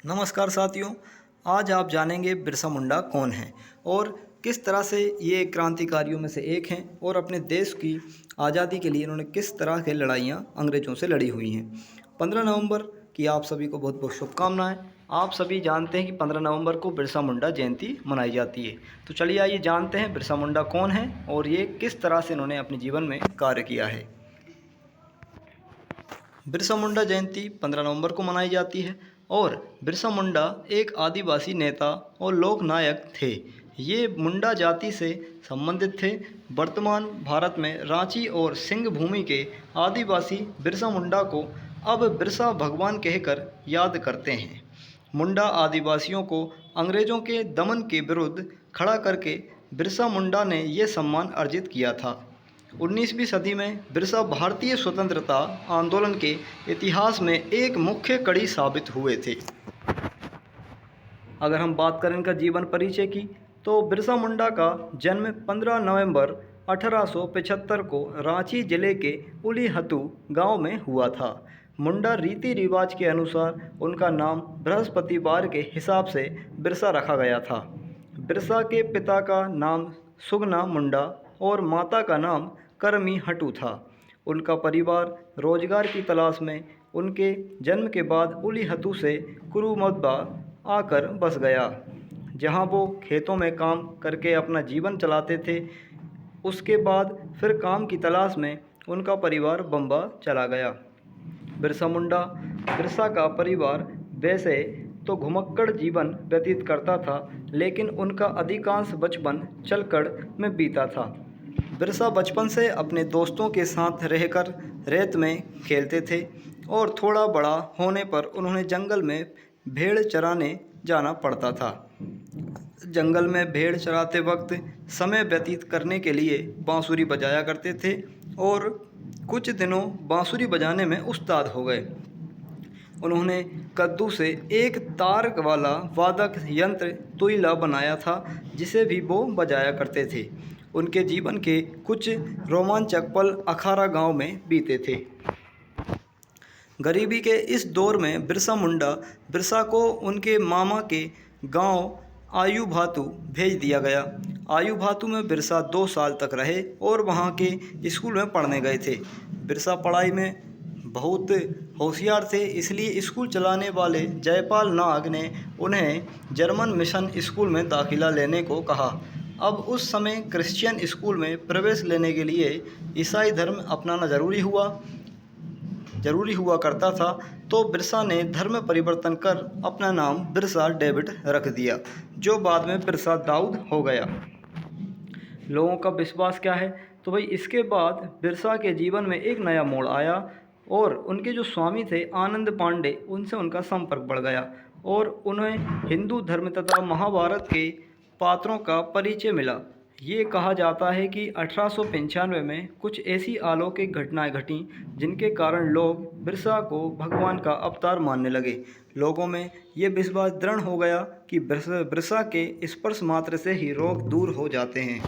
नमस्कार साथियों। आज आप जानेंगे बिरसा मुंडा कौन है और किस तरह से ये क्रांतिकारियों में से एक हैं और अपने देश की आज़ादी के लिए इन्होंने किस तरह के लड़ाइयाँ अंग्रेज़ों से लड़ी हुई हैं। 15 नवंबर की आप सभी को बहुत बहुत शुभकामनाएं। आप सभी जानते हैं कि 15 नवंबर को बिरसा मुंडा जयंती मनाई जाती है। तो चलिए आइए जानते हैं बिरसा मुंडा कौन है और ये किस तरह से इन्होंने अपने जीवन में कार्य किया है। बिरसा मुंडा जयंती 15 नवंबर को मनाई जाती है और बिरसा मुंडा एक आदिवासी नेता और लोक नायक थे। ये मुंडा जाति से संबंधित थे। वर्तमान भारत में रांची और सिंह भूमि के आदिवासी बिरसा मुंडा को अब बिरसा भगवान कहकर याद करते हैं। मुंडा आदिवासियों को अंग्रेज़ों के दमन के विरुद्ध खड़ा करके बिरसा मुंडा ने ये सम्मान अर्जित किया था। 19वीं सदी में बिरसा भारतीय स्वतंत्रता आंदोलन के इतिहास में एक मुख्य कड़ी साबित हुए थे। अगर हम बात करें इनका जीवन परिचय की, तो बिरसा मुंडा का जन्म 15 नवंबर 1875 को रांची जिले के उलीहतू गांव में हुआ था। मुंडा रीति रिवाज के अनुसार उनका नाम बृहस्पतिवार के हिसाब से बिरसा रखा गया था। बिरसा के पिता का नाम सुगना मुंडा और माता का नाम करमी हटू था। उनका परिवार रोजगार की तलाश में उनके जन्म के बाद उलीहतू से कुरुमब्बा आकर बस गया, जहां वो खेतों में काम करके अपना जीवन चलाते थे। उसके बाद फिर काम की तलाश में उनका परिवार बम्बा चला गया। बिरसा मुंडा बिरसा का परिवार वैसे तो घुमक्कड़ जीवन व्यतीत करता था, लेकिन उनका अधिकांश बचपन चलकड़ में बीता था। बिरसा बचपन से अपने दोस्तों के साथ रहकर रेत में खेलते थे और थोड़ा बड़ा होने पर उन्होंने जंगल में भेड़ चराने जाना पड़ता था। जंगल में भेड़ चराते वक्त समय व्यतीत करने के लिए बांसुरी बजाया करते थे और कुछ दिनों बांसुरी बजाने में उस्ताद हो गए। उन्होंने कद्दू से एक तार वाला वादक यंत्र तुईला बनाया था, जिसे भी वो बजाया करते थे। उनके जीवन के कुछ रोमांचक पल अखारा गांव में बीते थे। गरीबी के इस दौर में बिरसा मुंडा बिरसा को उनके मामा के गांव आयु भातु भेज दिया गया। आयु भातु में बिरसा 2 साल तक रहे और वहां के स्कूल में पढ़ने गए थे। बिरसा पढ़ाई में बहुत होशियार थे, इसलिए स्कूल चलाने वाले जयपाल नाग ने उन्हें जर्मन मिशन स्कूल में दाखिला लेने को कहा। अब उस समय क्रिश्चियन स्कूल में प्रवेश लेने के लिए ईसाई धर्म अपनाना जरूरी हुआ करता था, तो बिरसा ने धर्म परिवर्तन कर अपना नाम बिरसा डेविड रख दिया, जो बाद में बिरसा दाऊद हो गया। लोगों का विश्वास क्या है, तो भाई इसके बाद बिरसा के जीवन में एक नया मोड़ आया और उनके जो स्वामी थे आनंद पांडे, उनसे उनका संपर्क बढ़ गया और उन्हें हिंदू धर्म तथा महाभारत के पात्रों का परिचय मिला। ये कहा जाता है कि 1895 में कुछ ऐसी अलौकिक घटनाएं घटीं जिनके कारण लोग बिरसा को भगवान का अवतार मानने लगे। लोगों में ये विश्वास दृढ़ हो गया कि बिरसा के स्पर्श मात्र से ही रोग दूर हो जाते हैं।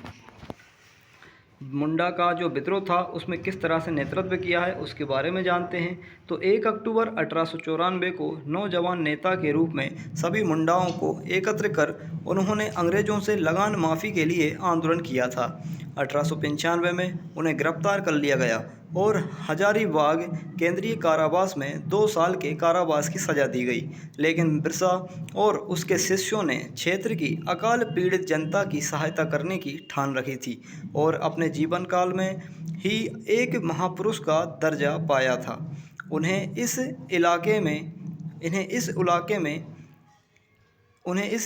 मुंडा का जो विद्रोह था उसमें किस तरह से नेतृत्व किया है उसके बारे में जानते हैं। तो 1 अक्टूबर 1894 को नौजवान नेता के रूप में सभी मुंडाओं को एकत्र कर उन्होंने अंग्रेज़ों से लगान माफ़ी के लिए आंदोलन किया था। 1895 में उन्हें गिरफ्तार कर लिया गया और हजारीबाग केंद्रीय कारावास में 2 साल के कारावास की सज़ा दी गई। लेकिन बिरसा और उसके शिष्यों ने क्षेत्र की अकाल पीड़ित जनता की सहायता करने की ठान रखी थी और अपने जीवन काल में ही एक महापुरुष का दर्जा पाया था। उन्हें इस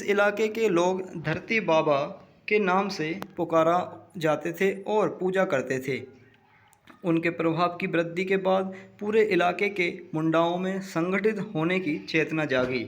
इलाके के लोग धरती बाबा के नाम से पुकारा जाते थे और पूजा करते थे। उनके प्रभाव की वृद्धि के बाद पूरे इलाके के मुंडाओं में संगठित होने की चेतना जागी।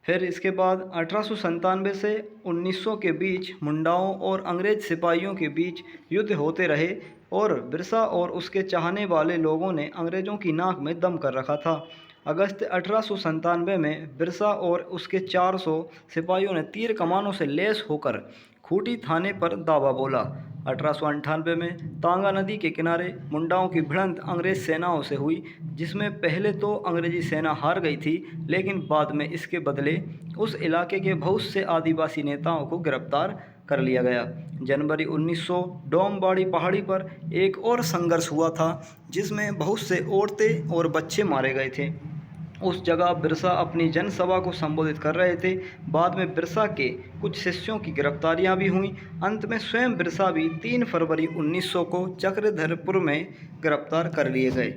फिर इसके बाद 1897 से 1900 के बीच मुंडाओं और अंग्रेज सिपाहियों के बीच युद्ध होते रहे और बिरसा और उसके चाहने वाले लोगों ने अंग्रेज़ों की नाक में दम कर रखा था। अगस्त 1897 में बिरसा और उसके 400 सिपाहियों ने तीर कमानों से लैस होकर खूंटी थाने पर दावा बोला। 1898 में तांगा नदी के किनारे मुंडाओं की भिड़ंत अंग्रेज सेनाओं से हुई, जिसमें पहले तो अंग्रेजी सेना हार गई थी, लेकिन बाद में इसके बदले उस इलाके के बहुत से आदिवासी नेताओं को गिरफ्तार कर लिया गया। जनवरी 1900 डोमबाड़ी पहाड़ी पर एक और संघर्ष हुआ था, जिसमें बहुत से औरतें और बच्चे मारे गए थे। उस जगह बिरसा अपनी जनसभा को संबोधित कर रहे थे। बाद में बिरसा के कुछ शिष्यों की गिरफ्तारियां भी हुईं। अंत में स्वयं बिरसा भी 3 फरवरी 1900 को चक्रधरपुर में गिरफ्तार कर लिए गए।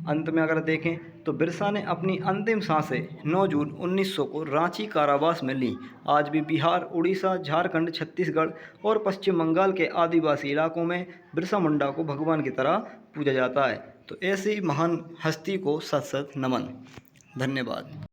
अंत में अगर देखें तो बिरसा ने अपनी अंतिम सांसें 9 जून 1900 को रांची कारावास में लीं। आज भी बिहार, उड़ीसा, झारखंड, छत्तीसगढ़ और पश्चिम बंगाल के आदिवासी इलाकों में बिरसा मुंडा को भगवान की तरह पूजा जाता है। तो ऐसी महान हस्ती को सत सत नमन। धन्यवाद।